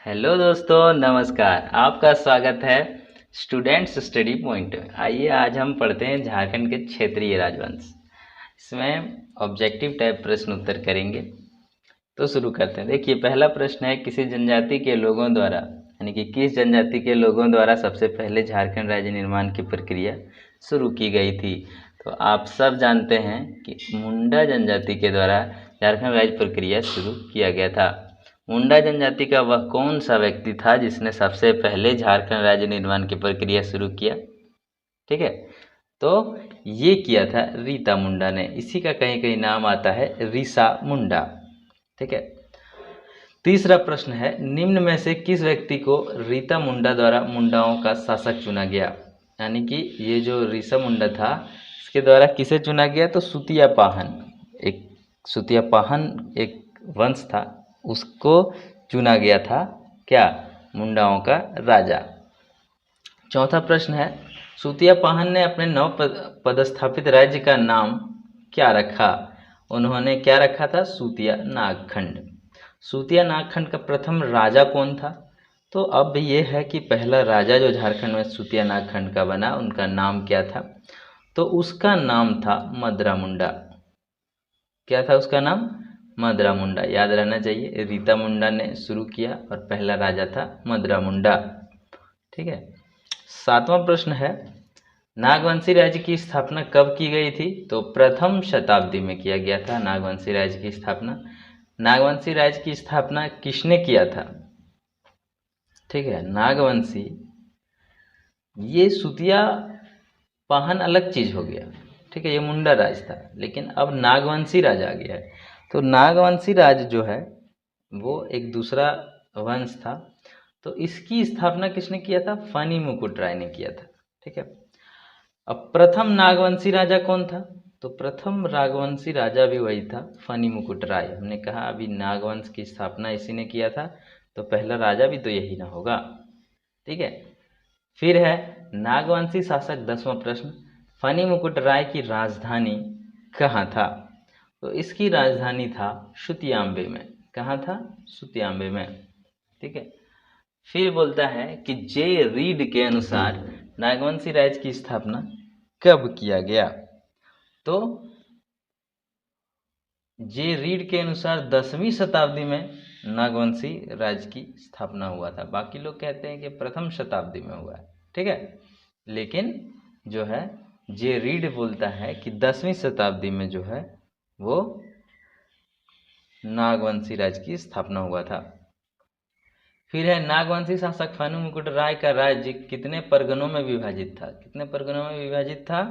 Hello दोस्तों, नमस्कार। आपका स्वागत है स्टूडेंट्स स्टडी पॉइंट में। आइए आज हम पढ़ते हैं झारखंड के क्षेत्रीय राजवंश। इसमें ऑब्जेक्टिव टाइप प्रश्न उत्तर करेंगे। तो शुरू करते हैं। देखिए, पहला प्रश्न है, किसी जनजाति के लोगों द्वारा यानी कि किस जनजाति के लोगों द्वारा सबसे पहले झारखंड राज्य निर्माण की प्रक्रिया शुरू की गई थी। तो आप सब जानते हैं कि मुंडा जनजाति के द्वारा झारखंड राज्य प्रक्रिया शुरू किया गया था। मुंडा जनजाति का वह कौन सा व्यक्ति था जिसने सबसे पहले झारखंड राज्य निर्माण की प्रक्रिया शुरू किया। ठीक है, तो ये किया था रीता मुंडा ने। इसी का कहीं कहीं नाम आता है रीसा मुंडा। ठीक है, तीसरा प्रश्न है, निम्न में से किस व्यक्ति को रीता मुंडा द्वारा मुंडाओं का शासक चुना गया। यानी कि ये जो रीसा मुंडा था, इसके द्वारा किसे चुना गया, तो सुतिया पाहन, एक सुतिया पाहन एक वंश था, उसको चुना गया था क्या, मुंडाओं का राजा। चौथा प्रश्न है, सुतिया पाहन ने अपने नव पदस्थापित राज्य का नाम क्या रखा। उन्होंने क्या रखा था, सुतिया नागखंड। सुतिया नागखंड का प्रथम राजा कौन था। तो अब ये है कि पहला राजा जो झारखंड में सुतिया नागखंड का बना, उनका नाम क्या था, तो उसका नाम था मदरा मुंडा। क्या था उसका नाम, मदरा मुंडा। याद रहना चाहिए, रीता मुंडा ने शुरू किया और पहला राजा था मदरा मुंडा। ठीक है, सातवां प्रश्न है, नागवंशी राज्य की स्थापना कब की गई थी। तो प्रथम शताब्दी में किया गया था नागवंशी राज्य की स्थापना। नागवंशी राज्य की स्थापना किसने किया था। ठीक है, नागवंशी, ये सुतिया पाहन अलग चीज हो गया। ठीक है, ये मुंडा राज था, लेकिन अब नागवंशी राज आ गया है। तो नागवंशी राज जो है वो एक दूसरा वंश था। तो इसकी स्थापना किसने किया था, फनी मुकुट राय ने किया था। ठीक है, अब प्रथम नागवंशी राजा कौन था, तो प्रथम नागवंशी राजा भी वही था, फनी मुकुट राय। हमने कहा अभी नागवंश की स्थापना इसी ने किया था, तो पहला राजा भी तो यही ना होगा। ठीक है, फिर है नागवंशी शासक। 10वां प्रश्न, फनी मुकुट राय की राजधानी कहाँ था। तो इसकी राजधानी था सुतियाम्बे में। कहाँ था, सुतियाम्बे में। ठीक है, फिर बोलता है कि जे रीड के अनुसार नागवंशी राज्य की स्थापना कब किया गया। तो जे रीड के अनुसार 10वीं शताब्दी में नागवंशी राज्य की स्थापना हुआ था। बाकी लोग कहते हैं कि प्रथम शताब्दी में हुआ है। ठीक है, लेकिन जो है जे रीड बोलता है कि 10वीं शताब्दी में जो है वो नागवंशी राज्य की स्थापना हुआ था। फिर है नागवंशी शासक फनी मुकुट राय का राज्य कितने परगनों में विभाजित था। कितने परगनों में विभाजित था,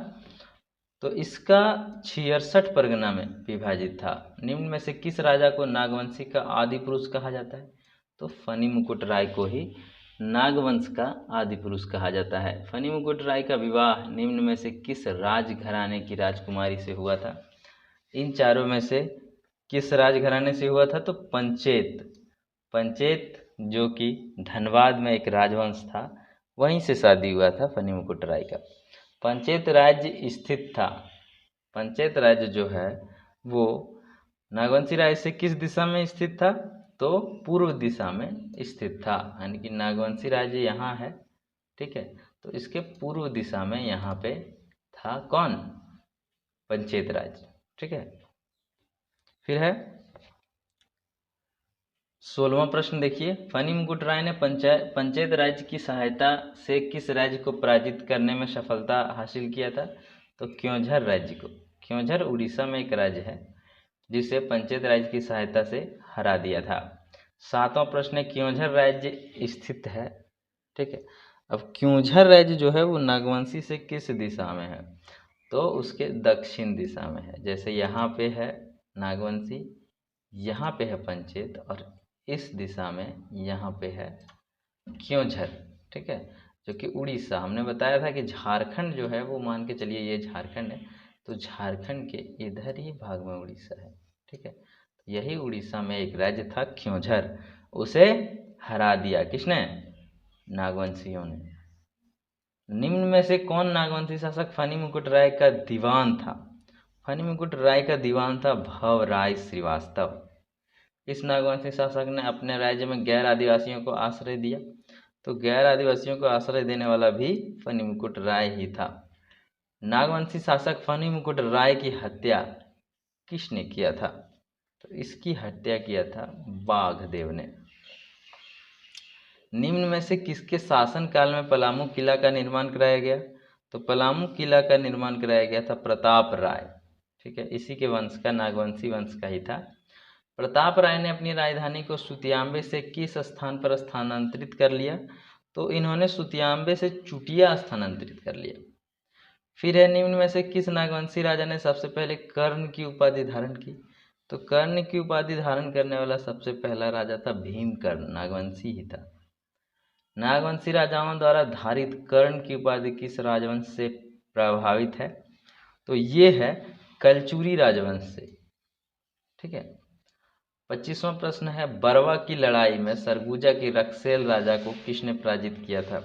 तो इसका 66 परगना में विभाजित था। निम्न में से किस राजा को नागवंशी का आदि पुरुष कहा जाता है, तो फनी मुकुट राय को ही नागवंश का आदि पुरुष कहा जाता है। फनी मुकुट राय का विवाह निम्न में से किस राजघराने की राजकुमारी से हुआ था। इन चारों में से किस राजघराने से हुआ था, तो पंचेत। पंचेत जो कि धनबाद में एक राजवंश था, वहीं से शादी हुआ था फनी मुकुट राय का। पंचेत राज्य स्थित था। पंचेत राज्य जो है वो नागवंशी राज्य से किस दिशा में स्थित था, तो पूर्व दिशा में स्थित था। यानी कि नागवंशी राज्य यहाँ है। ठीक है, तो इसके पूर्व दिशा में यहाँ पे था कौन, पंचेत राज्य। ठीक है, फिर है 16वां प्रश्न। देखिए, फनी मुकुट राय ने पंचेत राज्य की सहायता से किस राज्य को पराजित करने में सफलता हासिल किया था, तो क्योंझर राज्य को। क्योंझर उड़ीसा में एक राज्य है जिसे पंचेत राज्य की सहायता से हरा दिया था। 7वां प्रश्न है, क्योंझर राज्य स्थित है। ठीक है, अब क्योंझर राज्य जो है वो नागवंशी से किस दिशा में है, तो उसके दक्षिण दिशा में है। जैसे यहाँ पे है नागवंशी, यहाँ पे है पंचेत, और इस दिशा में यहाँ पे है क्योंझर। ठीक है, जो कि उड़ीसा, हमने बताया था कि झारखंड जो है वो मान के चलिए ये झारखंड है, तो झारखंड के इधर ही भाग में उड़ीसा है। ठीक है, यही उड़ीसा में एक राज्य था क्योंझर, उसे हरा दिया किसने, नागवंशियों ने। निम्न में से कौन नागवंशी शासक फनी मुकुट राय का दीवान था। फनी मुकुट राय का दीवान था भवराय श्रीवास्तव। किस नागवंशी शासक ने अपने राज्य में गैर आदिवासियों को आश्रय दिया? तो गैर आदिवासियों को आश्रय देने वाला भी फणिमुकुट राय ही था। नागवंशी शासक फणिमुकुट राय की हत्या किसने किया था? तो इसकी हत्या किया था बाघदेव ने। निम्न में से किसके शासन काल में पलामू किला का निर्माण कराया गया? तो पलामू किला का निर्माण कराया गया था प्रताप राय। ठीक है, इसी के वंश का, नागवंशी वंश का ही था। प्रताप राय ने अपनी राजधानी को सुतियांबे से किस स्थान पर स्थानांतरित कर लिया? तो इन्होंने सुतियांबे से चुटिया स्थानांतरित कर लिया। फिर है, निम्न में से किस नागवंशी राजा ने सबसे पहले कर्ण की उपाधि धारण की? तो कर्ण की उपाधि धारण करने वाला सबसे पहला राजा था भीमकर्ण, नागवंशी ही था। नागवंशी राजाओं द्वारा धारित कर्ण की उपाधि किस राजवंश से प्रभावित है? तो ये है कलचुरी राजवंश से। ठीक है। 25वां प्रश्न है, बरवा की लड़ाई में सरगुजा के रक्सेल राजा को किसने पराजित किया था?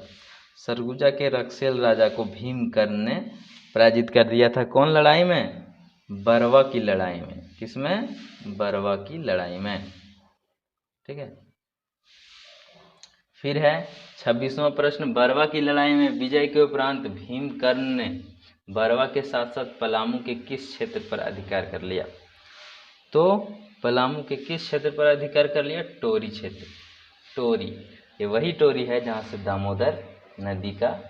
सरगुजा के रक्सेल राजा को भीमकर्ण ने पराजित कर दिया था। कौन लड़ाई में? बरवा की लड़ाई में। किसमें? बरवा की लड़ाई में। ठीक है। फिर है 26वां प्रश्न, बरवा की लड़ाई में विजय के उपरांत भीमकर्ण ने बरवा के साथ साथ पलामू के किस क्षेत्र पर अधिकार कर लिया? तो पलामू के किस क्षेत्र पर अधिकार कर लिया? टोरी क्षेत्र। टोरी, ये वही टोरी है जहाँ से दामोदर नदी का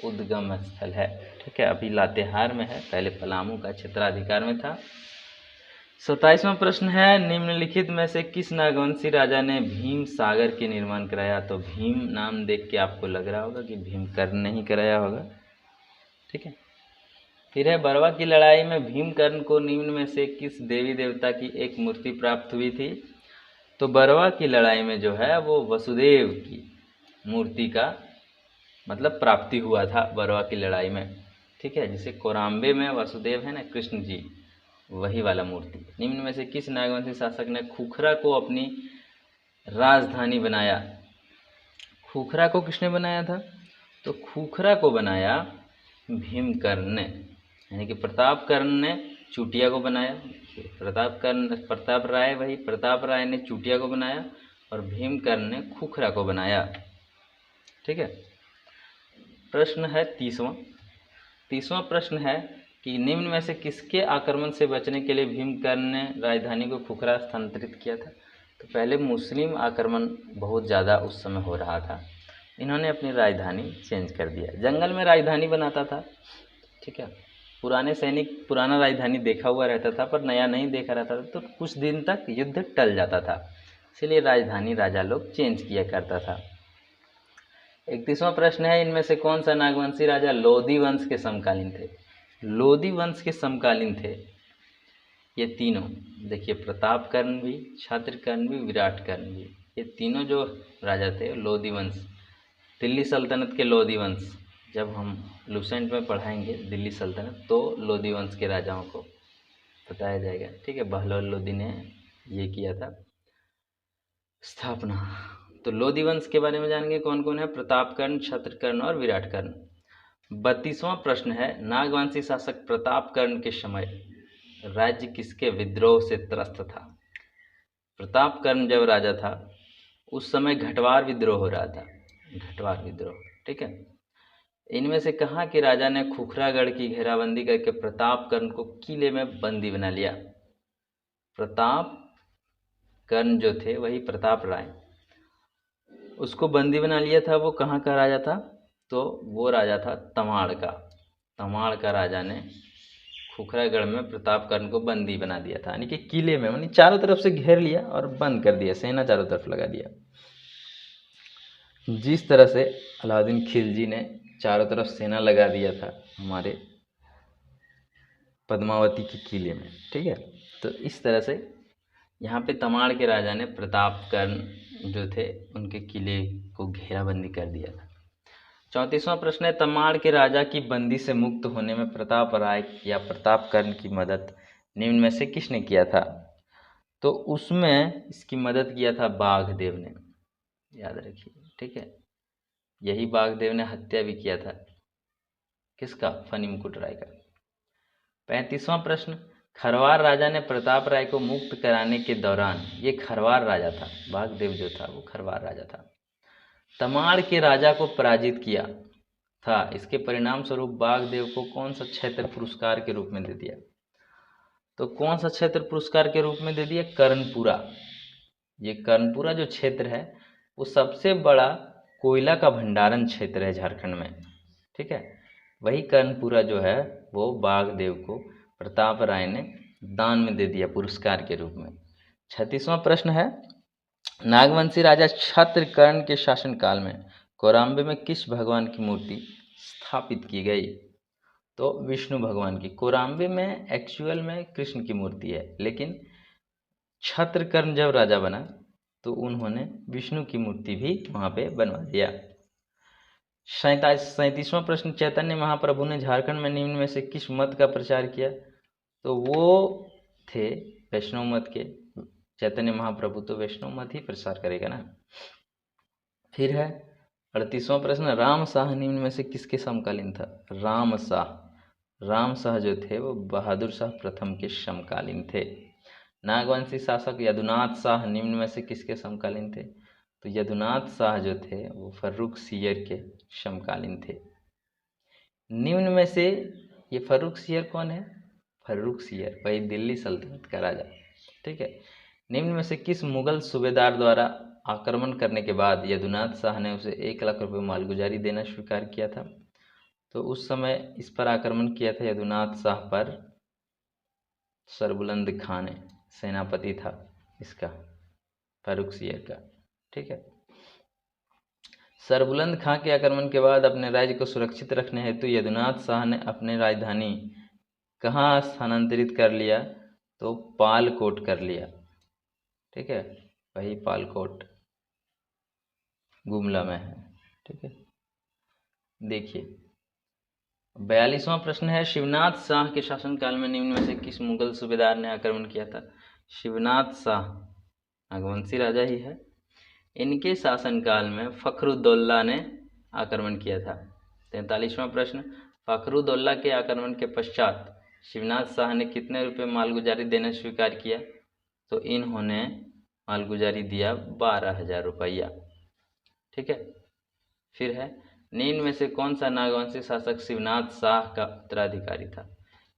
उद्गम स्थल है। ठीक है, अभी लातेहार में है, पहले पलामू का क्षेत्राधिकार में था। 27वां प्रश्न है, निम्नलिखित में से किस नागवंशी राजा ने भीम सागर के निर्माण कराया? तो भीम नाम देख के आपको लग रहा होगा कि भीमकर्ण ने ही कराया होगा। ठीक है। फिर है, बरवा की लड़ाई में भीमकर्ण को निम्न में से किस देवी देवता की एक मूर्ति प्राप्त हुई थी? तो बरवा की लड़ाई में जो है वो वसुदेव की मूर्ति का मतलब प्राप्ति हुआ था बरवा की लड़ाई में। ठीक है, जिसे कोराम्बे में वसुदेव है ना, कृष्ण जी, वही वाला मूर्ति। निम्न में से किस नागवंशी शासक ने खुखरा को अपनी राजधानी बनाया? खुखरा को किसने बनाया था? तो खुखरा को बनाया भीमकर्ण ने, यानी कि प्रतापकर्ण ने चुटिया को बनाया। प्रताप राय, वही प्रताप राय ने चुटिया को बनाया और भीमकर्ण ने खुखरा को बनाया। ठीक है। प्रश्न है 30वां प्रश्न है कि निम्न में से किसके आक्रमण से बचने के लिए भीमकर्ण ने राजधानी को खुखरा स्थानांतरित किया था? तो पहले मुस्लिम आक्रमण बहुत ज़्यादा उस समय हो रहा था, इन्होंने अपनी राजधानी चेंज कर दिया, जंगल में राजधानी बनाता था। ठीक है, पुराने सैनिक पुराना राजधानी देखा हुआ रहता था पर नया नहीं देखा रहता था, तो कुछ दिन तक युद्ध टल जाता था, इसलिए राजधानी राजा लोग चेंज किया करता था। 31वां प्रश्न है, इनमें से कौन सा नागवंशी राजा लोधी वंश के समकालीन थे? लोधी वंश के समकालीन थे ये तीनों। देखिए, प्रतापकर्ण भी, क्षत्रकर्ण भी, विराटकर्ण भी, ये तीनों जो राजा थे लोधी वंश, दिल्ली सल्तनत के लोधी वंश। जब हम लुसेंट में पढ़ाएंगे दिल्ली सल्तनत तो लोधी वंश के राजाओं को बताया जाएगा। ठीक है, बहलोल लोधी ने ये किया था स्थापना। तो लोधी वंश के बारे में जानेंगे कौन कौन है? प्रतापकर्ण, क्षत्रकर्ण और विराटकर्ण। 32वां प्रश्न है, नागवंशी शासक प्रतापकर्ण के समय राज्य किसके विद्रोह से त्रस्त था? प्रतापकर्ण जब राजा था उस समय घटवार विद्रोह हो रहा था, घटवार विद्रोह। ठीक है। इनमें से कहाँ के राजा ने खुखरागढ़ की घेराबंदी करके प्रतापकर्ण को किले में बंदी बना लिया? प्रतापकर्ण जो थे वही प्रताप राय, उसको बंदी बना लिया था। वो कहाँ का राजा था? तो वो राजा था तमाड़ का। तमाड़ का राजा ने खुखरागढ़ में प्रतापकर्ण को बंदी बना दिया था, यानी कि किले में, यानी चारों तरफ से घेर लिया और बंद कर दिया, सेना चारों तरफ लगा दिया। जिस तरह से अलाउद्दीन खिलजी ने चारों तरफ सेना लगा दिया था हमारे पद्मावती के किले में। ठीक है, तो इस तरह से यहाँ पे तमाड़ के राजा ने प्रतापकर्ण जो थे उनके किले को घेराबंदी कर दिया था। 34वां प्रश्न है, तमाड़ के राजा की बंदी से मुक्त होने में प्रताप राय या प्रतापकर्ण की मदद निम्न में से किसने किया था? तो उसमें इसकी मदद किया था बाघदेव ने, याद रखिए। ठीक है, यही बाघदेव ने हत्या भी किया था किसका? फणिमुकुट राय का। 35वां प्रश्न, खरवार राजा ने प्रताप राय को मुक्त कराने के दौरान, ये खरवार राजा था, बागदेव जो था वो खरवार राजा था, तमाड़ के राजा को पराजित किया था। इसके परिणाम स्वरूप बागदेव को कौन सा क्षेत्र पुरस्कार के रूप में दे दिया? तो कौन सा क्षेत्र पुरस्कार के रूप में दे दिया? कर्णपुरा। ये कर्णपुरा जो क्षेत्र है वो सबसे बड़ा कोयला का भंडारण क्षेत्र है झारखंड में, ठीक है। वही कर्णपुरा जो है वो बागदेव को प्रताप राय ने दान में दे दिया पुरस्कार के रूप में। 36वां प्रश्न है, नागवंशी राजा क्षत्रकर्ण के शासनकाल में कौराम्बे में किस भगवान की मूर्ति स्थापित की गई? तो विष्णु भगवान की। कौराम्बे में एक्चुअल में कृष्ण की मूर्ति है, लेकिन क्षत्रकर्ण जब राजा बना तो उन्होंने विष्णु की मूर्ति भी वहाँ पे बनवा दिया। 37वां प्रश्न, चैतन्य महाप्रभु ने झारखंड में निम्न में से किस मत का प्रचार किया? तो वो थे वैष्णव मत के। चैतन्य महाप्रभु तो वैष्णव मत ही प्रचार करेगा ना। फिर है 38वां प्रश्न, राम शाह निम्न में से किसके समकालीन था? राम शाह जो थे वो बहादुर शाह प्रथम के समकालीन थे। नागवंशी शासक यदुनाथ शाह निम्न में से किसके समकालीन थे? तो यदुनाथ शाह जो थे वो फर्रुखसियर के समकालीन थे। निम्न में से ये फर्रुखसियर कौन है? फर्रुखसियर वही दिल्ली सल्तनत का राजा, ठीक है। निम्न में से किस मुगल सूबेदार द्वारा आक्रमण करने के बाद यदुनाथ शाह ने उसे 1 लाख रुपये मालगुजारी देना स्वीकार किया था? तो उस समय इस पर आक्रमण किया था यदुनाथ शाह पर सरबुलंद खां ने, सेनापति था इसका फर्रुखसियर का, ठीक है। सरबुलंद खां के आक्रमण के बाद अपने राज्य को सुरक्षित रखने हेतु यदुनाथ शाह ने अपनी राजधानी कहाँ स्थानांतरित कर लिया? तो पालकोट कर लिया, ठीक है। वही पालकोट गुमला में है, ठीक है। देखिए 42वां प्रश्न है, शिवनाथ शाह के शासनकाल में निम्न में से किस मुगल सूबेदार ने आक्रमण किया था? शिवनाथ शाह नागवंशी राजा ही है। इनके शासनकाल में फखरुद्दौला ने आक्रमण किया था। 43वां प्रश्न, फखरुद्दौला के आक्रमण के पश्चात शिवनाथ शाह ने कितने रुपए मालगुजारी देना स्वीकार किया? तो इन्होंने मालगुजारी दिया 12,000 रुपया, ठीक है। फिर है, निम्न में से कौन सा नागवंशी शासक शिवनाथ शाह का उत्तराधिकारी था?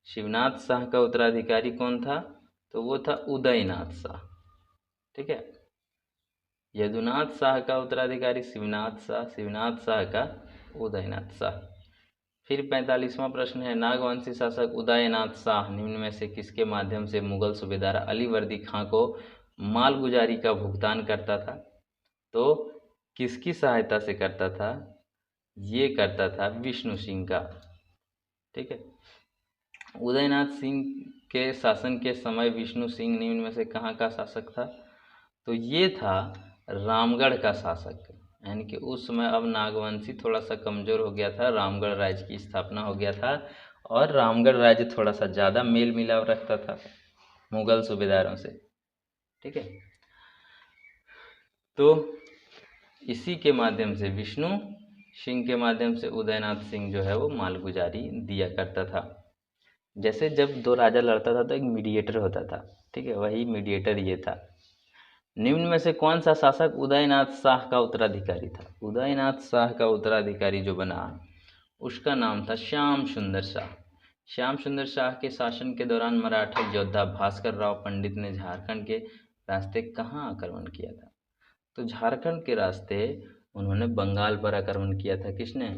शिवनाथ शाह का उत्तराधिकारी कौन था? तो वो था उदयनाथ शाह, ठीक है। यदुनाथ शाह का उत्तराधिकारी शिवनाथ शाह का उदयनाथ शाह। फिर 45वां प्रश्न है, नागवंशी शासक उदयनाथ शाह निम्न में से किसके माध्यम से मुगल सूबेदार अलीवर्दी खां को मालगुजारी का भुगतान करता था? तो किसकी सहायता से करता था? ये करता था विष्णु सिंह का, ठीक है। उदयनाथ सिंह के शासन के समय विष्णु सिंह निम्न में से कहाँ का शासक था? तो ये था रामगढ़ का शासक, यानी कि उस समय अब नागवंशी थोड़ा सा कमज़ोर हो गया था, रामगढ़ राज्य की स्थापना हो गया था और रामगढ़ राज्य थोड़ा सा ज़्यादा मेल मिलाव रखता था मुगल सूबेदारों से, ठीक है। तो इसी के माध्यम से विष्णु सिंह के माध्यम से उदयनाथ सिंह जो है वो मालगुजारी दिया करता था। जैसे जब दो राजा लड़ता था तो एक मीडिएटर होता था, ठीक है, वही मीडिएटर ये था। निम्न में से कौन सा शासक उदयनाथ शाह का उत्तराधिकारी था? उदयनाथ शाह का उत्तराधिकारी जो बना उसका नाम था श्याम सुंदर शाह। श्याम सुंदर शाह के शासन के दौरान मराठा योद्धा भास्कर राव पंडित ने झारखंड के रास्ते कहाँ आक्रमण किया था? तो झारखंड के रास्ते उन्होंने बंगाल पर आक्रमण किया था। किसने?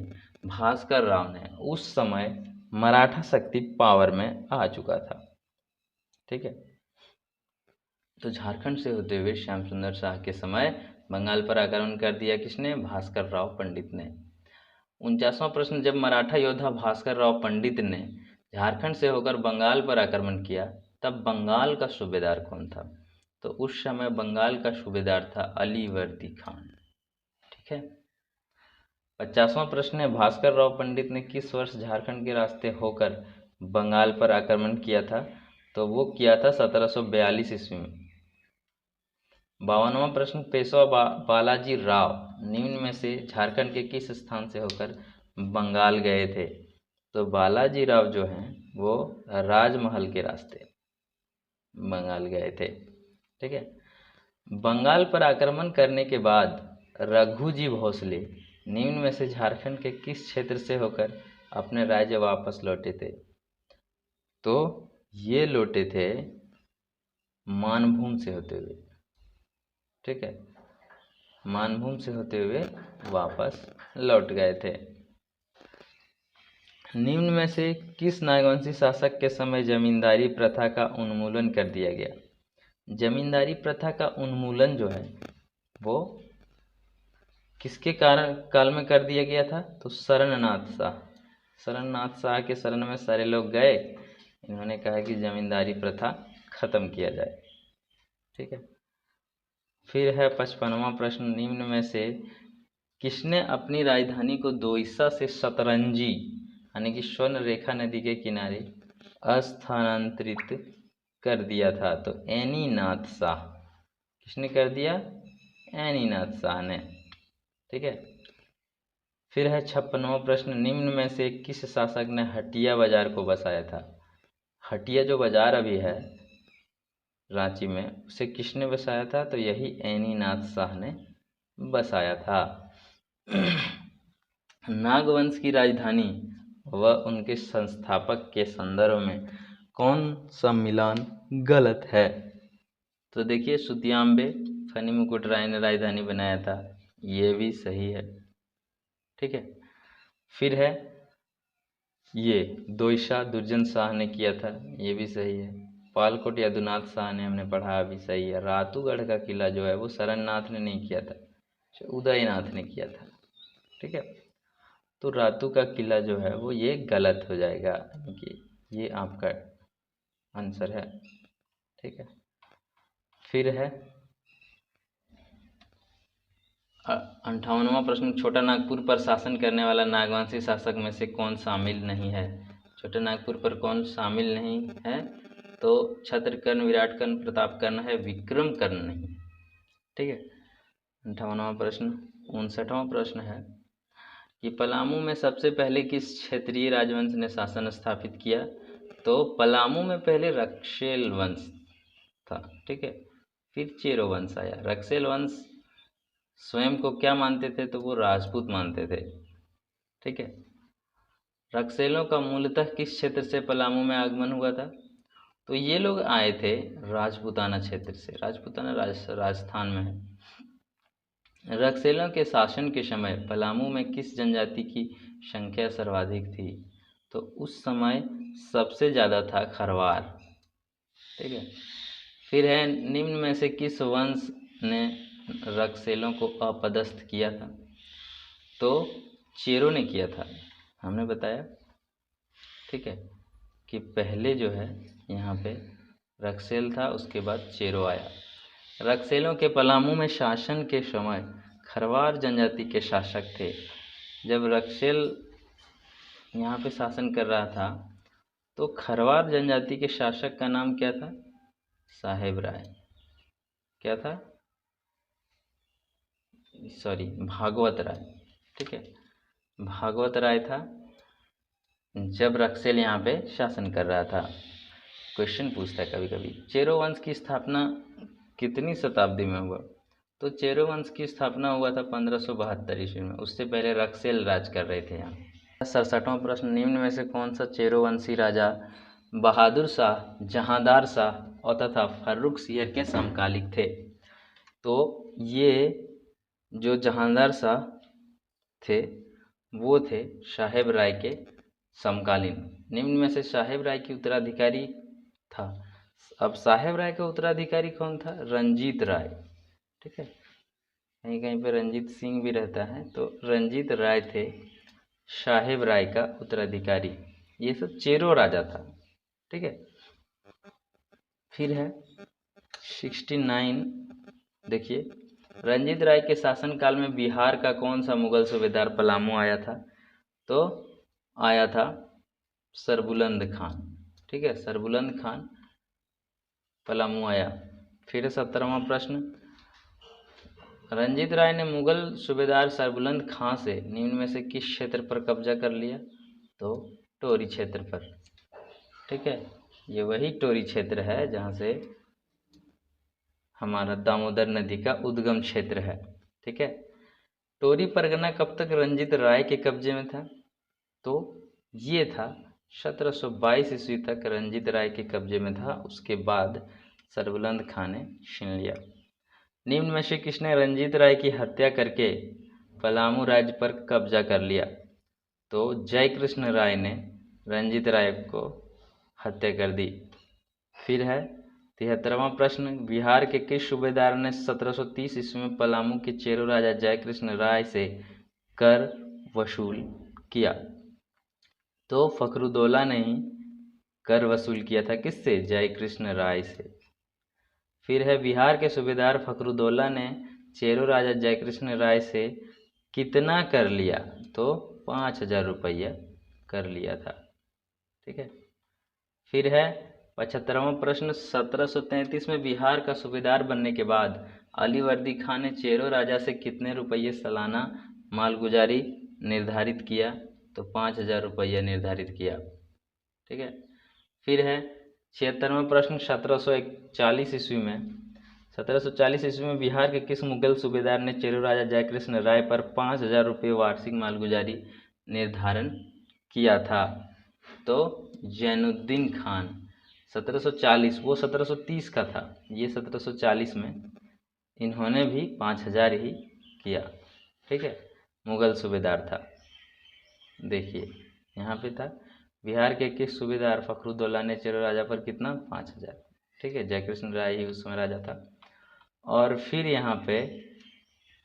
भास्कर राव ने। उस समय मराठा शक्ति पावर में आ चुका था, ठीक है। तो झारखंड से होते हुए श्याम सुंदर शाह के समय बंगाल पर आक्रमण कर दिया। किसने? भास्कर राव पंडित ने। 49वां प्रश्न, जब मराठा योद्धा भास्कर राव पंडित ने झारखंड से होकर बंगाल पर आक्रमण किया तब बंगाल का सूबेदार कौन था? तो उस समय बंगाल का सूबेदार था अलीवर्दी खान, ठीक है। 50वां प्रश्न है, भास्कर राव पंडित ने किस वर्ष झारखंड के रास्ते होकर बंगाल पर आक्रमण किया था? तो वो किया था 1742 ईस्वी में। 52वां प्रश्न, पेशवा बालाजी राव निम्न में से झारखंड के किस स्थान से होकर बंगाल गए थे? तो बालाजी राव जो हैं वो राजमहल के रास्ते, बंगाल गए थे। ठीक है। बंगाल पर आक्रमण करने के बाद रघुजी भोसले निम्न में से झारखंड के किस क्षेत्र से होकर अपने राज्य वापस लौटे थे? तो ये लौटे थे मानभूम से होते हुए। ठीक है, मानभूम से होते हुए वापस लौट गए थे। निम्न में से किस नागवंशी शासक के समय जमींदारी प्रथा का उन्मूलन कर दिया गया? जमींदारी प्रथा का उन्मूलन जो है वो किसके कारण काल में कर दिया गया था? तो शरणनाथ शाह। शरणनाथ शाह के शरण में सारे लोग गए, इन्होंने कहा कि जमींदारी प्रथा खत्म किया जाए। ठीक है। फिर है 55वां प्रश्न, निम्न में से किसने अपनी राजधानी को दोईसा से सतरंजी यानी कि स्वर्ण रेखा नदी के किनारे स्थानांतरित कर दिया था? तो एनीनाथ शाह। किसने कर दिया? एनीनाथ शाह ने। ठीक है। फिर है 56वां प्रश्न, निम्न में से किस शासक ने हटिया बाजार को बसाया था? हटिया जो बाजार अभी है रांची में, उसे किसने बसाया था? तो यही एनीनाथ शाह ने बसाया था। नागवंश की राजधानी व उनके संस्थापक के संदर्भ में कौन सा मिलान गलत है? तो देखिए, सुतियांबे फनी मुकुट राय ने राजधानी बनाया था, ये भी सही है। ठीक है। फिर है ये दोईसा दुर्जन शाह ने किया था, ये भी सही है। पालकोट यदुनाथ शाह ने हमने पढ़ा, भी सही है। रातूगढ़ का किला जो है वो शरणनाथ ने नहीं किया था, उदयनाथ ने किया था। ठीक है। तो रातू का किला जो है वो ये गलत हो जाएगा, यानी कि ये आपका आंसर है। ठीक है। फिर है 58वां प्रश्न, छोटा नागपुर पर शासन करने वाला नागवंशी शासक में से कौन शामिल नहीं है? छोटा नागपुर पर कौन शामिल नहीं है? तो छत्रकर्ण, विराटकर्ण, प्रतापकर्ण है, विक्रमकर्ण नहीं। ठीक है। 58वां प्रश्न। 59वां प्रश्न है कि पलामू में सबसे पहले किस क्षेत्रीय राजवंश ने शासन स्थापित किया? तो पलामू में पहले रक्सेल वंश था। ठीक है। फिर चेरो वंश आया। रक्सेल वंश स्वयं को क्या मानते थे? तो वो राजपूत मानते थे। ठीक है। रक्सेलों का मूलतः किस क्षेत्र से पलामू में आगमन हुआ था? तो ये लोग आए थे राजपूताना क्षेत्र से। राजपूताना राजस्थान में है। रक्सेलों के शासन के समय पलामू में किस जनजाति की संख्या सर्वाधिक थी? तो उस समय सबसे ज़्यादा था खरवार। ठीक है। फिर है निम्न में से किस वंश ने रक्सेलों को अपदस्थ किया था? तो चेरो ने किया था, हमने बताया। ठीक है, कि पहले जो है यहाँ पे रक्सेल था, उसके बाद चेरो आया। रक्सेलों के पलामू में शासन के समय खरवार जनजाति के शासक थे। जब रक्सेल यहाँ पे शासन कर रहा था तो खरवार जनजाति के शासक का नाम क्या था? साहेब राय। क्या था? सॉरी, भागवत राय। ठीक है, भागवत राय था जब रक्सेल यहाँ पे शासन कर रहा था। क्वेश्चन पूछता है कभी कभी, चेरो वंश की स्थापना कितनी शताब्दी में हुआ? तो चेरो वंश की स्थापना हुआ था 1572 ईस्वी में। उससे पहले रक्सेल राज कर रहे थे यहाँ। 67वां प्रश्न, निम्न में से कौन सा चेरोवंशी राजा बहादुर शाह, जहांदार शाह और तथा फर्रुख सियर के समकालिक थे? तो ये जो जहांदार शाह थे वो थे साहेब राय के समकालीन। निम्न में से साहेब राय की उत्तराधिकारी था। अब साहेब राय का उत्तराधिकारी कौन था? रंजीत राय। ठीक है, कहीं कहीं पे रंजीत सिंह भी रहता है, तो रंजीत राय थे साहेब राय का उत्तराधिकारी। ये सब चेरो राजा था। ठीक है। फिर है 69, देखिए, रंजीत राय के शासनकाल में बिहार का कौन सा मुगल सूबेदार पलामू आया था? तो आया था सरबुलंद खान। ठीक है, सरबुलंद खान पलामू आया। फिर 70वां प्रश्न, रंजीत राय ने मुगल सूबेदार सरबुलंद खां से निम्न में से किस क्षेत्र पर कब्जा कर लिया? तो टोरी क्षेत्र पर। ठीक है, ये वही टोरी क्षेत्र है जहाँ से हमारा दामोदर नदी का उद्गम क्षेत्र है। ठीक है। टोरी परगना कब तक रंजीत राय के कब्जे में था? तो ये था 1722 ईस्वी तक रंजीत राय के कब्जे में था। उसके बाद सर्वलंद खां ने छीन लिया। निम्न में से किसने रंजीत राय की हत्या करके पलामू राज्य पर कब्जा कर लिया? तो जयकृष्ण राय ने रंजीत राय को हत्या कर दी। फिर है 73वां प्रश्न, बिहार के किस सूबेदार ने 1730 ईस्वी में पलामू के चेरो राजा जयकृष्ण राय से कर वसूल किया? तो फखरुद्दौला ने ही कर वसूल किया था। किससे? जयकृष्ण राय से। फिर है बिहार के सूबेदार फखरुद्दौला ने चेरो राजा जयकृष्ण राय से कितना कर लिया? तो 5000 रुपया कर लिया था। ठीक है। फिर है 75वां प्रश्न, 1733 में बिहार का सूबेदार बनने के बाद अलीवर्दी खान ने चेरो राजा से कितने रुपये सालाना मालगुजारी निर्धारित किया? तो 5000 रुपया निर्धारित किया। ठीक है। फिर है 76वां प्रश्न, 1740 ईस्वी में बिहार के किस मुगल सूबेदार ने चेरो राजा जयकृष्ण राय पर 5000 रुपये वार्षिक मालगुजारी निर्धारण किया था? तो जैनुद्दीन खान। 1740, वो 1730 का था, ये 1740 में इन्होंने भी 5000 ही किया। ठीक है। मुगल सूबेदार था। देखिए यहाँ पे था बिहार के किस सूबेदार फखरुद्दौला ने चेरो राजा पर कितना? 5000। ठीक है। जयकृष्ण राय ही उस समय राजा था। और फिर यहाँ पे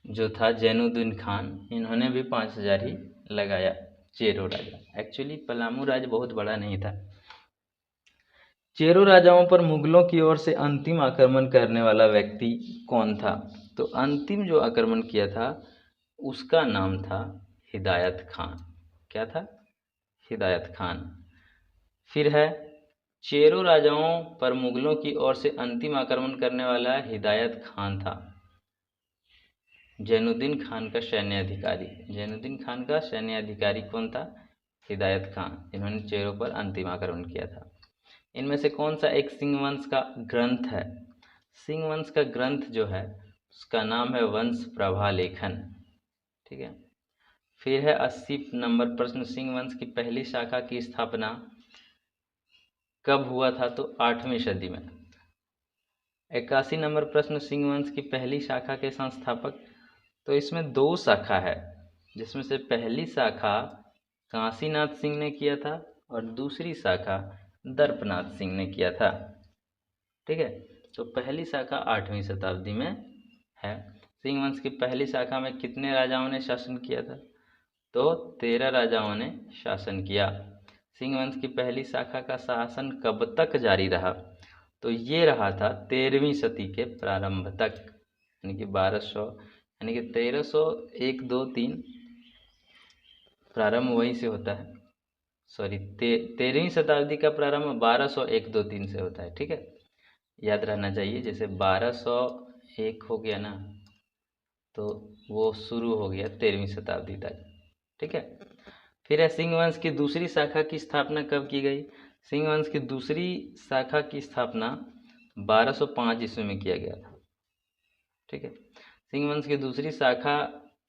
जो था जैनुद्दीन खान, इन्होंने भी 5000 ही लगाया चेरो राजा। एक्चुअली पलामू राज्य बहुत बड़ा नहीं था। चेरो राजाओं पर मुगलों की ओर से अंतिम आक्रमण करने वाला व्यक्ति कौन था? तो अंतिम जो आक्रमण किया था उसका नाम था हिदायत खान। क्या था? हिदायत खान। फिर है चेरो राजाओं पर मुगलों की ओर से अंतिम आक्रमण करने वाला हिदायत खान था जैनुद्दीन खान का सैन्य अधिकारी। जैनुद्दीन खान का सैन्य अधिकारी कौन था? हिदायत खान, जिन्होंने चेरो पर अंतिम आक्रमण किया था। इनमें से कौन सा एक सिंह वंश का ग्रंथ है? सिंह वंश का ग्रंथ जो है उसका नाम है वंश प्रभा लेखन। ठीक है। फिर है 80 नंबर प्रश्न, सिंह वंश की पहली शाखा की स्थापना कब हुआ था? तो 8वीं सदी में। 81 नंबर प्रश्न, सिंह वंश की पहली शाखा के संस्थापक? तो इसमें 2 शाखा है, जिसमें से पहली शाखा काशीनाथ सिंह ने किया था और दूसरी शाखा दर्पनाथ सिंह ने किया था। ठीक है। तो पहली शाखा 8वीं शताब्दी में है। सिंह वंश की पहली शाखा में कितने राजाओं ने शासन किया था? तो 13 राजाओं ने शासन किया। सिंह वंश की पहली शाखा का शासन कब तक जारी रहा? तो ये रहा था 13वीं सदी के प्रारंभ तक, यानी कि 1200, यानी कि 1301, 2, 3 प्रारंभ वहीं से होता है। सॉरी, 13वीं शताब्दी का प्रारंभ 1201, 2, 3 से होता है। ठीक है। याद रहना चाहिए, जैसे 1201 हो गया ना, तो वो शुरू हो गया 13वीं शताब्दी तक। ठीक है। फिर है सिंह वंश की दूसरी शाखा की स्थापना कब की गई? सिंह वंश की दूसरी शाखा की स्थापना 1205 ईस्वी में किया गया था। ठीक है। सिंह वंश की दूसरी शाखा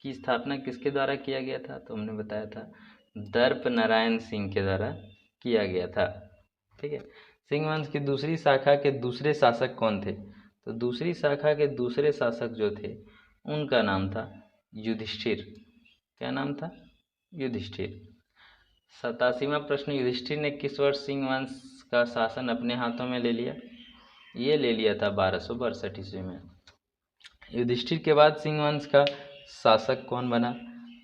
की स्थापना किसके द्वारा किया गया था? तो हमने बताया था दर्प नारायण सिंह के द्वारा किया गया था। ठीक है। सिंह वंश की दूसरी शाखा के दूसरे शासक कौन थे? तो दूसरी शाखा के दूसरे शासक जो थे उनका नाम था युधिष्ठिर। क्या नाम था? युधिष्ठिर। 87वां प्रश्न, युधिष्ठिर ने किस वर्ष सिंह वंश का शासन अपने हाथों में ले लिया? ये ले लिया था 1262 ईस्वी में। युधिष्ठिर के बाद सिंह वंश का शासक कौन बना?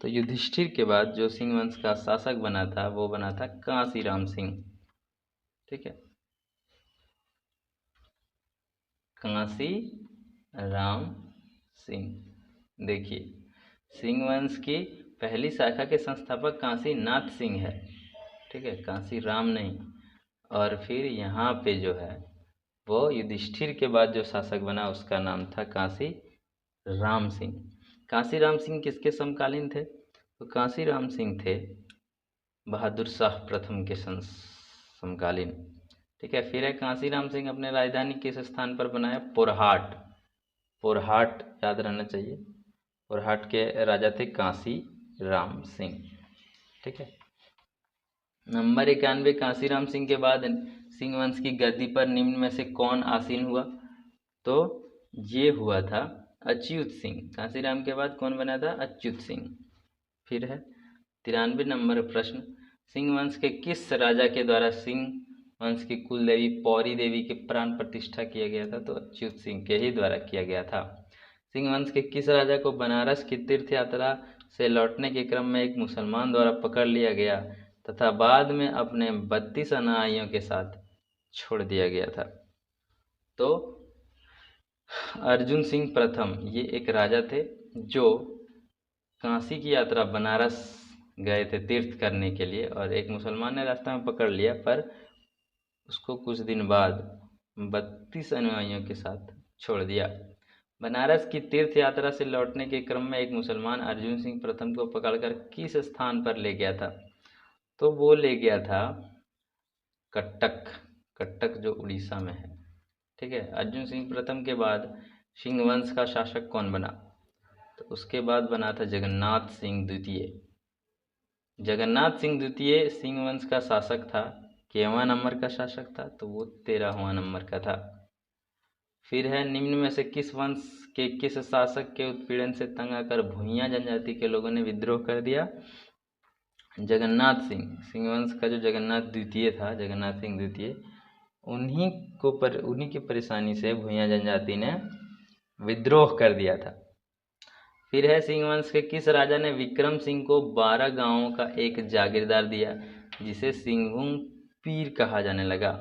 तो युधिष्ठिर के बाद जो सिंह वंश का शासक बना था वो बना था कांसीराम सिंह। ठीक है। कांसी राम सिंह। देखिए, सिंह वंश की पहली शाखा के संस्थापक कांसीनाथ सिंह है। ठीक है, कांसी राम नहीं। और फिर यहाँ पे जो है वो युधिष्ठिर के बाद जो शासक बना उसका नाम था कांसी राम सिंह। कांसी राम सिंह किसके समकालीन थे? तो कांसी राम सिंह थे बहादुर शाह प्रथम के समकालीन। ठीक है। फिर है कांसीराम सिंह अपने राजधानी किस स्थान पर बनाया? पोरहाट। पोरहाट याद रहना चाहिए। पोरहाट के राजा थे कांसी राम सिंह। ठीक है। नंबर 91, कांसीराम सिंह के बाद सिंह वंश की गद्दी पर निम्न में से कौन आसीन हुआ? तो ये हुआ था अच्युत सिंह। कांसीराम के बाद कौन बना था? अच्युत सिंह। फिर है 93 नंबर प्रश्न, सिंह वंश के किस राजा के द्वारा सिंह वंश की कुल देवी पौरी देवी के प्राण प्रतिष्ठा किया गया था? तो अच्युत सिंह के ही द्वारा किया गया था। सिंह वंश के किस राजा को बनारस की तीर्थ यात्रा से लौटने के क्रम में एक मुसलमान द्वारा पकड़ लिया गया तथा बाद में अपने 32 अनुयायियों के साथ छोड़ दिया गया था? तो अर्जुन सिंह प्रथम ये एक राजा थे जो काशी की यात्रा बनारस गए थे तीर्थ करने के लिए, और एक मुसलमान ने रास्ते में पकड़ लिया, पर उसको कुछ दिन बाद 32 अनुयायियों के साथ छोड़ दिया। बनारस की तीर्थ यात्रा से लौटने के क्रम में एक मुसलमान अर्जुन सिंह प्रथम को पकड़कर किस स्थान पर ले गया था? तो वो ले गया था कटक। कटक जो उड़ीसा में है। ठीक है। अर्जुन सिंह प्रथम के बाद सिंह वंश का शासक कौन बना? तो उसके बाद बना था जगन्नाथ सिंह द्वितीय। जगन्नाथ सिंह द्वितीय सिंह वंश का शासक था। केवां नंबर का शासक था? तो वो 13वां नंबर का था। फिर है निम्न में से किस वंश के किस शासक के उत्पीड़न से तंग आकर भूइयां जनजाति के लोगों ने विद्रोह कर दिया? जगन्नाथ सिंह। सिंह वंश का जो जगन्नाथ द्वितीय था, जगन्नाथ सिंह द्वितीय, उन्हीं की परेशानी से भूइयां जनजाति ने विद्रोह कर दिया था। फिर है सिंह वंश के किस राजा ने विक्रम सिंह को 12 गांवों का एक जागीरदार दिया जिसे सिंहभूम पीर कहा जाने लगा?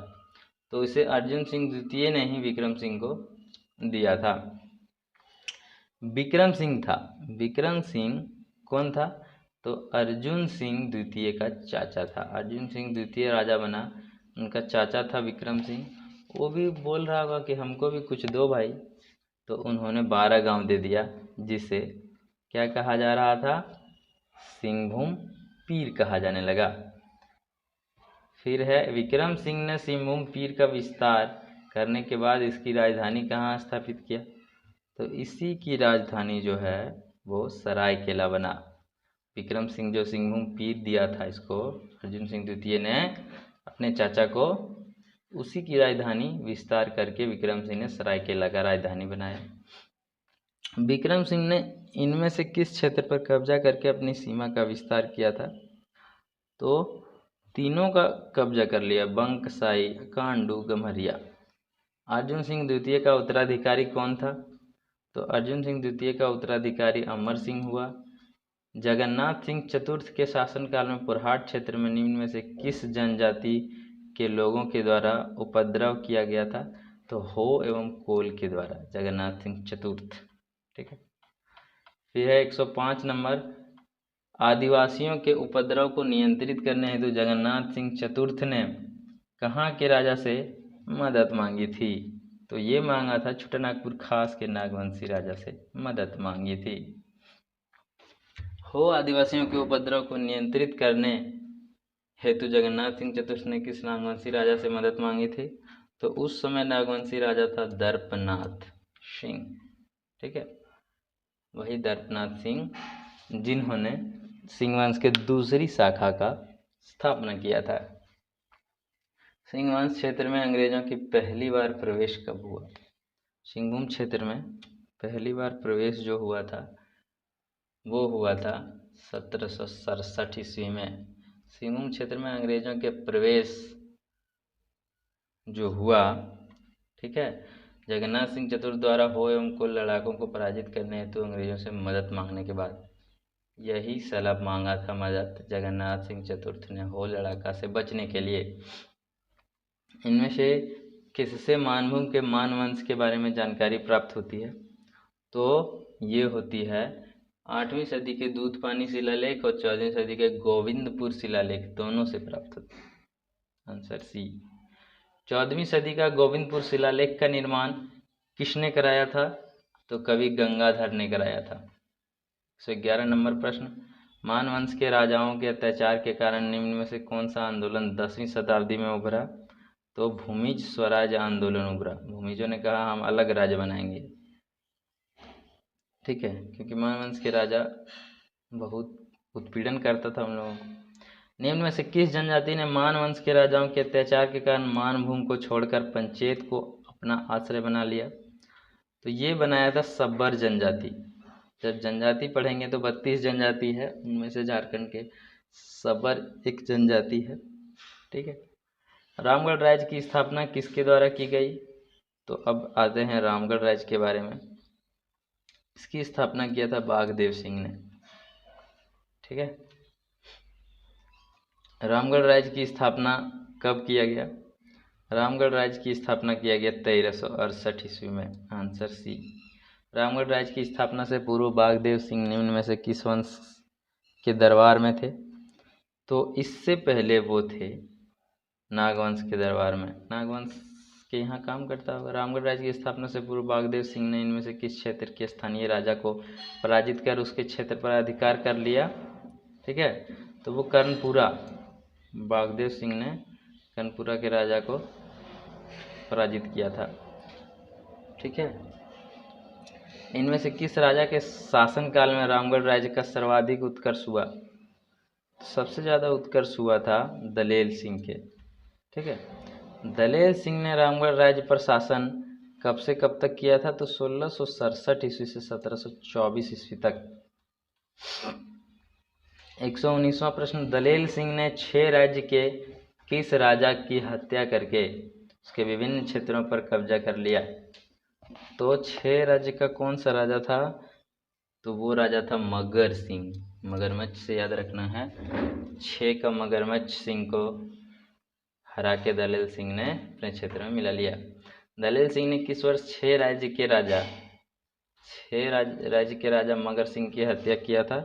तो इसे अर्जुन सिंह द्वितीय ने ही विक्रम सिंह को दिया था। विक्रम सिंह था। विक्रम सिंह कौन था? तो अर्जुन सिंह द्वितीय का चाचा था। अर्जुन सिंह द्वितीय राजा बना, उनका चाचा था विक्रम सिंह। वो भी बोल रहा होगा कि हमको भी कुछ दो भाई, तो उन्होंने 12 गांव दे दिया जिसे क्या कहा जा रहा था? सिंहभूम पीर कहा जाने लगा। फिर है विक्रम सिंह ने सिंहभूम पीर का विस्तार करने के बाद इसकी राजधानी कहाँ स्थापित किया? तो इसी की राजधानी जो है वो सरायकेला बना। विक्रम सिंह जो सिंहभूम पीर दिया था इसको अर्जुन सिंह द्वितीय ने अपने चाचा को, उसी की राजधानी विस्तार करके विक्रम सिंह ने सरायकेला का राजधानी बनाया। विक्रम सिंह ने इनमें से किस क्षेत्र पर कब्जा करके अपनी सीमा का विस्तार किया था? तो तीनों का कब्जा कर लिया, बंकसाई, कांडू, गम्हरिया। अर्जुन सिंह द्वितीय का उत्तराधिकारी कौन था? तो अर्जुन सिंह द्वितीय का उत्तराधिकारी अमर सिंह हुआ। जगन्नाथ सिंह चतुर्थ के शासनकाल में पुरहाट क्षेत्र में निम्न में से किस जनजाति के लोगों के द्वारा उपद्रव किया गया था? तो हो एवं कोल के द्वारा, जगन्नाथ सिंह चतुर्थ। ठीक है। फिर है 105 नंबर, आदिवासियों के उपद्रव को नियंत्रित करने हेतु जगन्नाथ सिंह चतुर्थ ने कहाँ के राजा से मदद मांगी थी? तो ये मांगा था छोटानागपुर खास के नागवंशी राजा से मदद मांगी थी। हो आदिवासियों के उपद्रव को नियंत्रित करने हेतु जगन्नाथ सिंह चतुर्थ ने किस नागवंशी राजा से मदद मांगी थी? तो उस समय नागवंशी राजा था दर्पनाथ सिंह। ठीक है। वही दर्पनाथ सिंह जिन्होंने सिंह वंश के दूसरी शाखा का स्थापना किया था। सिंह वंश क्षेत्र में अंग्रेजों की पहली बार प्रवेश कब हुआ? सिंहभूम क्षेत्र में पहली बार प्रवेश जो हुआ था वो हुआ था 1767 ईस्वी में। सिंहभूम क्षेत्र में अंग्रेजों के प्रवेश जो हुआ, ठीक है, जगन्नाथ सिंह चतुर्थ द्वारा हो एवं कुल लड़ाकों को पराजित करने हेतु अंग्रेजों से मदद मांगने के बाद यही सलाह मांगा था मदद जगन्नाथ सिंह चतुर्थ ने हो लड़ाका से बचने के लिए। इनमें से किससे मानभूम के मानवंश के बारे में जानकारी प्राप्त होती है? तो ये होती है 8वीं सदी के दूधपानी शिलालेख और 14वीं सदी के गोविंदपुर शिलालेख, दोनों से प्राप्त होती है। Answer C. 14वीं सदी का गोविंदपुर शिलालेख का निर्माण किसने कराया था? तो कवि गंगाधर ने कराया था। 111 नंबर प्रश्न, मानवंश के राजाओं के अत्याचार के कारण निम्न में से कौन सा आंदोलन 10वीं शताब्दी में उभरा? तो भूमिज स्वराज आंदोलन उभरा। भूमिजों ने कहा हम अलग राज्य बनाएंगे, ठीक है, क्योंकि मान वंश के राजा बहुत उत्पीड़न करता था हम लोगों को। निम्न में से किस जनजाति ने मान वंश के राजाओं के अत्याचार के कारण मान भूमि को छोड़कर पंचायत को अपना आश्रय बना लिया? तो ये बनाया था सब्बर जनजाति। जब जनजाति पढ़ेंगे तो 32 जनजाति है, उनमें से झारखंड के सब्बर एक जनजाति है, ठीक है। रामगढ़ राज्य की स्थापना किसके द्वारा की गई? तो अब आते हैं रामगढ़ राज्य के बारे में। इसकी स्थापना किया था बाघदेव सिंह ने, ठीक है। रामगढ़ राज्य की स्थापना कब किया गया? रामगढ़ राज्य की स्थापना किया गया 1368 ईस्वी में। Answer C. रामगढ़ राज्य की स्थापना से पूर्व बाघदेव सिंह निम्न में से किस वंश के दरबार में थे? तो इससे पहले वो थे नागवंश के दरबार में। नागवंश के यहाँ काम करता होगा। रामगढ़ राज्य की स्थापना से पूर्व बाघदेव सिंह ने इनमें से किस क्षेत्र के स्थानीय राजा को पराजित कर उसके क्षेत्र पर अधिकार कर लिया? ठीक है, तो वो कर्णपुरा, बाघदेव सिंह ने कर्णपुरा के राजा को पराजित किया था, ठीक है। इनमें से किस राजा के शासनकाल में रामगढ़ राज्य का सर्वाधिक उत्कर्ष हुआ? सबसे ज़्यादा उत्कर्ष हुआ था दलेल सिंह के, ठीक है। दलेल सिंह ने रामगढ़ राज्य पर शासन कब से कब तक किया था? तो 1667 ईस्वी से 1724 ईस्वी तक। 119वां प्रश्न, दलेल सिंह ने 6 राज्य के किस राजा की हत्या करके उसके विभिन्न क्षेत्रों पर कब्जा कर लिया? तो 6 राज्य का कौन सा राजा था? तो वो राजा था मगर सिंह। मगरमच्छ से याद रखना है। 6 का मगरमच्छ सिंह को हरा के दलेल सिंह ने अपने क्षेत्र में मिला लिया। दलेल सिंह ने किस वर्ष 6 राज्य के राजा मगर सिंह की हत्या किया था?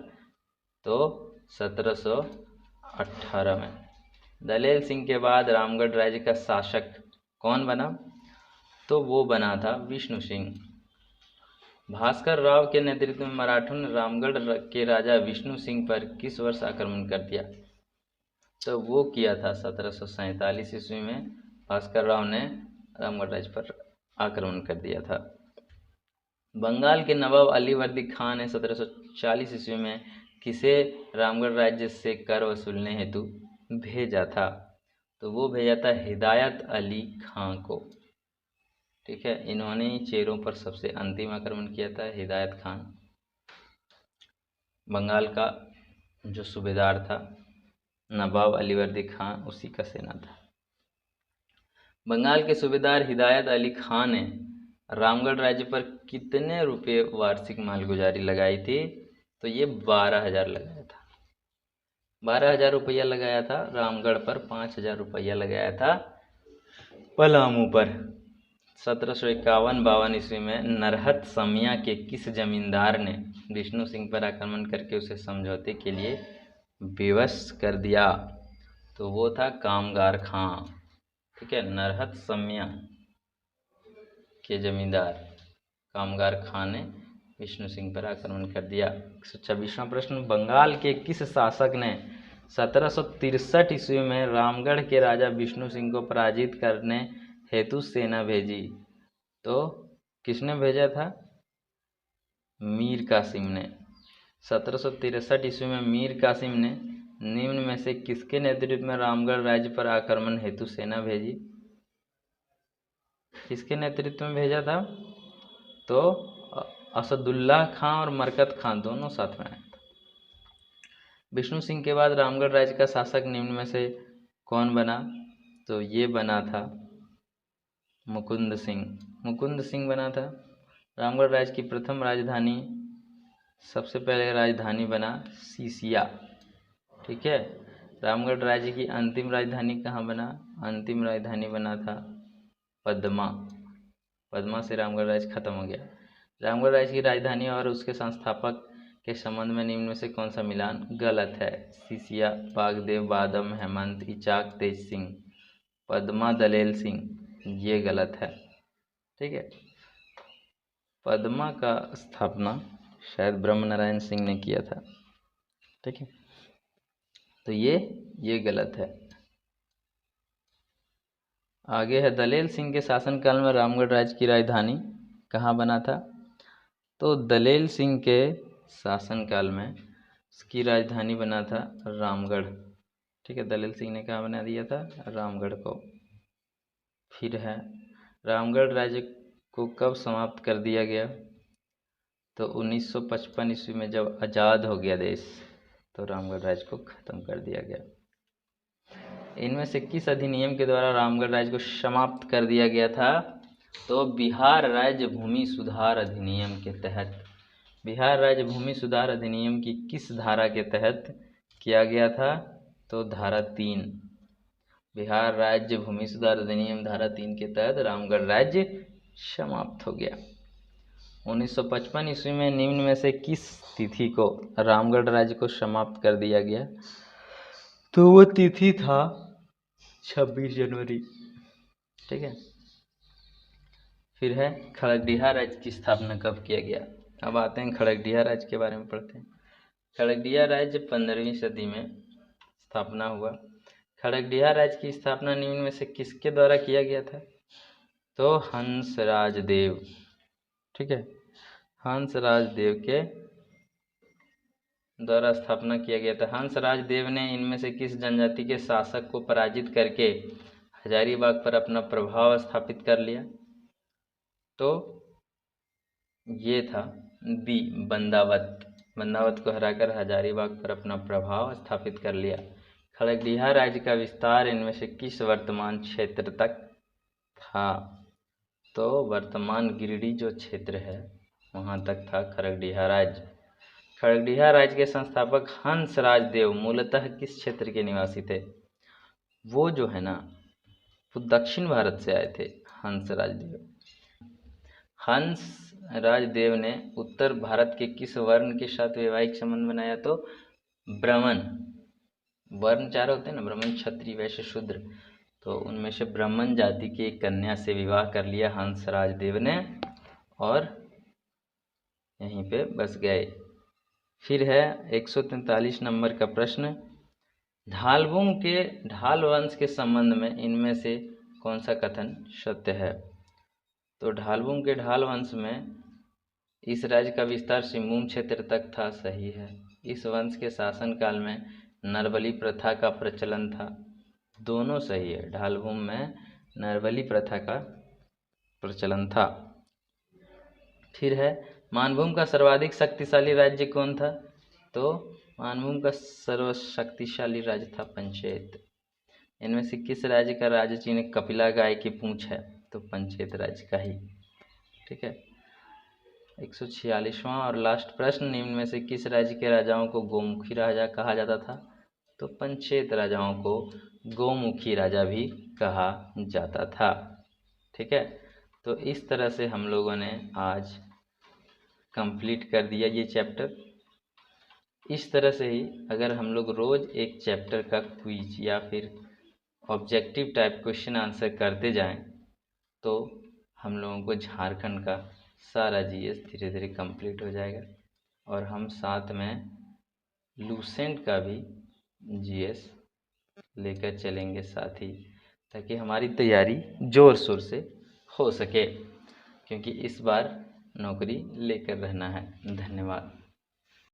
तो 1718 में। दलेल सिंह के बाद रामगढ़ राज्य का शासक कौन बना? तो वो बना था विष्णु सिंह। भास्कर राव के नेतृत्व में मराठों ने रामगढ़ के राजा विष्णु सिंह पर किस वर्ष आक्रमण कर दिया? तो वो किया था 1747 ईस्वी में। भास्कर राव ने रामगढ़ राज्य पर आक्रमण कर दिया था। बंगाल के नवाब अलीवर्दी खान ने 1740 ईस्वी में किसे रामगढ़ राज्य से कर वसूलने हेतु भेजा था? तो वो भेजा था हिदायत अली खां को, ठीक है। इन्होंने ही चेरों पर सबसे अंतिम आक्रमण किया था। हिदायत खान बंगाल का जो सूबेदार था, नवाब अलीवर्दी खां उसी का सेना था। बंगाल के सूबेदार हिदायत अली खां ने रामगढ़ राज्य पर कितने रुपये वार्षिक मालगुजारी लगाई थी? तो ये 12,000 लगाया था। 12,000 रुपया लगाया था रामगढ़ पर, 5,000 रुपया लगाया था पलामू पर। 1751-52 ईस्वी में नरहत समिया के किस जमींदार ने विष्णु सिंह पर आक्रमण करके उसे समझौते के लिए विवश कर दिया? तो वो था कामगार खां, ठीक है। नरहत समिया के जमींदार कामगार खां ने विष्णु सिंह पर आक्रमण कर दिया। 126वां प्रश्न, बंगाल के किस शासक ने 1763 ईस्वी में रामगढ़ के राजा विष्णु सिंह को पराजित करने हेतु सेना भेजी? तो किसने भेजा था? मीर कासिम ने। 1763 ईस्वी में मीर कासिम ने निम्न में से किसके नेतृत्व में रामगढ़ राज्य पर आक्रमण हेतु सेना भेजी? किसके नेतृत्व में भेजा था? तो असदुल्ला खां और मरकत खां दोनों साथ में आए थे। विष्णु सिंह के बाद रामगढ़ राज्य का शासक निम्न में से कौन बना? तो ये बना था मुकुंद सिंह। मुकुंद सिंह बना था। रामगढ़ राज्य की प्रथम राजधानी, सबसे पहले राजधानी बना सीसिया, ठीक है। रामगढ़ राज्य की अंतिम राजधानी कहाँ बना? अंतिम राजधानी बना था पद्मा। पद्मा से रामगढ़ राज्य खत्म हो गया। रामगढ़ राज्य की राजधानी और उसके संस्थापक के संबंध में निम्न में से कौन सा मिलान गलत है? सीसिया बागदेव बादम हेमंत इचाक तेज सिंह, पद्मा दलेल सिंह, ये गलत है, ठीक है। पद्मा का स्थापना शायद ब्रह्म नारायण सिंह ने किया था, ठीक है। तो ये गलत है। आगे है दलेल सिंह के शासनकाल में रामगढ़ राज्य की राजधानी कहाँ बना था। तो दलेल सिंह के शासनकाल में उसकी राजधानी बना था रामगढ़। ठीक है, दलेल सिंह ने कहाँ बना दिया था, रामगढ़ को। फिर है रामगढ़ राज्य को कब समाप्त कर दिया गया। तो 1955 ईस्वी में जब आज़ाद हो गया देश तो रामगढ़ राज्य को ख़त्म कर दिया गया। इनमें से किस अधिनियम के द्वारा रामगढ़ राज्य को समाप्त कर दिया गया था। तो बिहार राज्य भूमि सुधार अधिनियम के तहत। बिहार राज्य भूमि सुधार अधिनियम की किस धारा के तहत किया गया था। तो धारा 3। बिहार राज्य भूमि सुधार अधिनियम धारा 3 के तहत रामगढ़ राज्य समाप्त हो गया। 1955 ईस्वी में निम्न में से किस तिथि को रामगढ़ राज्य को समाप्त कर दिया गया। तो वो तिथि था 26 जनवरी। ठीक है। फिर है खड़गडिहा राज्य की स्थापना कब किया गया। अब आते हैं खड़गडिहा राज्य के बारे में पढ़ते हैं। खड़गडिहा राज्य 15वीं सदी में स्थापना हुआ। खड़गडिहा राज्य की स्थापना निम्न में से किसके द्वारा किया गया था। तो हंसराज देव। ठीक है, हंसराज देव के द्वारा स्थापना किया गया था। हंसराज देव ने इनमें से किस जनजाति के शासक को पराजित करके हजारीबाग पर अपना प्रभाव स्थापित कर लिया। तो ये था बी, बंदावत। बंदावत को हराकर हजारीबाग पर अपना प्रभाव स्थापित कर लिया। खड़गडिहा राज्य का विस्तार इनमें से किस वर्तमान क्षेत्र तक था। तो वर्तमान गिरिडीह जो क्षेत्र है वहाँ तक था खड़गडिहा राज्य। खड़गडिहा राज्य के संस्थापक हंसराज देव मूलतः किस क्षेत्र के निवासी थे। वो जो है ना, वो दक्षिण भारत से आए थे हंसराज देव। हंसराज देव ने उत्तर भारत के किस वर्ण के साथ वैवाहिक संबंध बनाया। तो ब्राह्मण। वर्ण 4 होते हैं ना, ब्राह्मण, क्षत्रिय, वैश्य, शूद्र। तो उनमें से ब्राह्मण जाति की एक कन्या से विवाह कर लिया हंसराज देव ने और यहीं पे बस गए। फिर है 143 नंबर का प्रश्न। ढालवुंग के ढाल वंश के संबंध में इनमें से कौन सा कथन सत्य है। तो ढालवुंग के ढाल वंश में इस राज्य का विस्तार सिंहभूम क्षेत्र तक था, सही है। इस वंश के शासनकाल में नरबली प्रथा का प्रचलन था, दोनों सही है। ढालवुंग में नरबली प्रथा का प्रचलन था। फिर है मानभूम का सर्वाधिक शक्तिशाली राज्य कौन था। तो मानभूम का सर्वशक्तिशाली राज्य था पंचेत। इनमें से किस राज्य का राज्य चिन्ह कपिला गाय की पूंछ है। तो पंचेत राज्य का ही। ठीक है। 146वां और लास्ट प्रश्न। निम्न में से किस राज्य के राजाओं को गोमुखी राजा कहा जाता था। तो पंचेत राजाओं को गोमुखी राजा भी कहा जाता था। ठीक है। तो इस तरह से हम लोगों ने आज कंप्लीट कर दिया ये चैप्टर। इस तरह से ही अगर हम लोग रोज़ एक चैप्टर का क्विज या फिर ऑब्जेक्टिव टाइप क्वेश्चन आंसर करते जाएं तो हम लोगों को झारखंड का सारा जीएस धीरे धीरे कंप्लीट हो जाएगा और हम साथ में लूसेंट का भी जीएस लेकर चलेंगे साथ ही, ताकि हमारी तैयारी ज़ोर शोर से हो सके, क्योंकि इस बार नौकरी लेकर रहना है। धन्यवाद।